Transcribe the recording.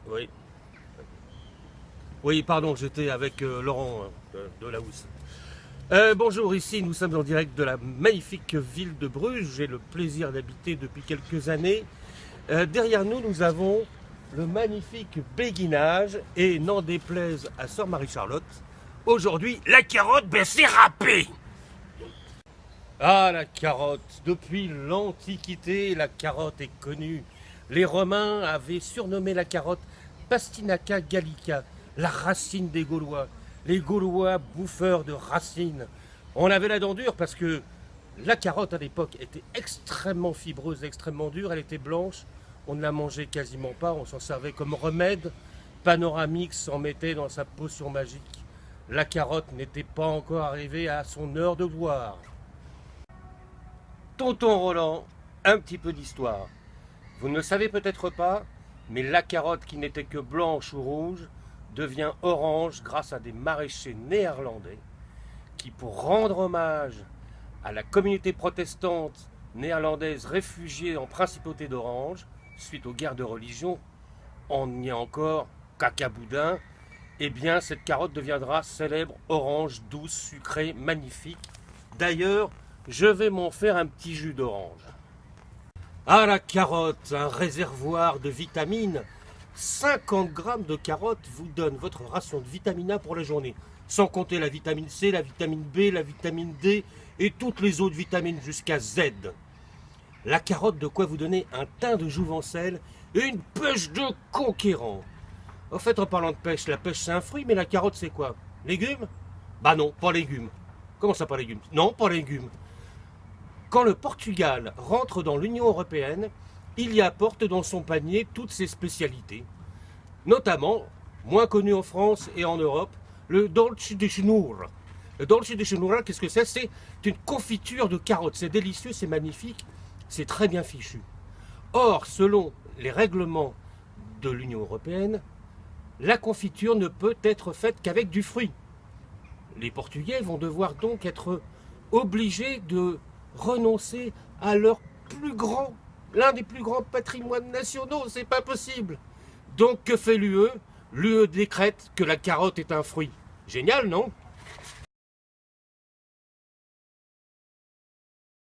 Oui. Oui, pardon, j'étais avec Laurent de la Housse. Bonjour, ici nous sommes en direct de la magnifique ville de Bruges. J'ai le plaisir d'habiter depuis quelques années. Derrière nous, nous avons le magnifique béguinage et n'en déplaise à Sœur Marie-Charlotte. Aujourd'hui, la carotte, ben c'est râpé. Ah, la carotte. Depuis l'Antiquité, la carotte est connue. Les Romains avaient surnommé la carotte Pastinaca gallica, la racine des Gaulois. Les Gaulois bouffeurs de racines. On avait la dent dure parce que la carotte à l'époque était extrêmement fibreuse, extrêmement dure. Elle était blanche. On ne la mangeait quasiment pas. On s'en servait comme remède. Panoramix s'en mettait dans sa potion magique. La carotte n'était pas encore arrivée à son heure de gloire. Tonton Roland, un petit peu d'histoire. Vous ne le savez peut-être pas, mais la carotte qui n'était que blanche ou rouge devient orange grâce à des maraîchers néerlandais qui, pour rendre hommage à la communauté protestante néerlandaise réfugiée en principauté d'Orange, suite aux guerres de religion, on y a encore cacaboudin, eh bien cette carotte deviendra célèbre orange douce, sucrée, magnifique. D'ailleurs, je vais m'en faire un petit jus d'orange. Ah, la carotte, un réservoir de vitamines. 50 grammes de carottes vous donne votre ration de vitamine A pour la journée. Sans compter la vitamine C, la vitamine B, la vitamine D et toutes les autres vitamines jusqu'à Z. La carotte de quoi vous donner un teint de jouvencelle et une pêche de conquérant. En fait, en parlant de pêche, la pêche c'est un fruit, mais la carotte c'est quoi? Légumes? Bah non, pas légumes. Comment ça pas légumes? Non, pas légumes. Quand le Portugal rentre dans l'Union européenne, il y apporte dans son panier toutes ses spécialités, notamment, moins connu en France et en Europe, le dolce de cenoura. Le dolce de cenoura, qu'est-ce que c'est? C'est une confiture de carottes. C'est délicieux, c'est magnifique, c'est très bien fichu. Or, selon les règlements de l'Union européenne, la confiture ne peut être faite qu'avec du fruit. Les Portugais vont devoir donc être obligés de renoncer à l'un des plus grands patrimoines nationaux, c'est pas possible. Donc que fait l'UE? L'UE décrète que la carotte est un fruit. Génial, non?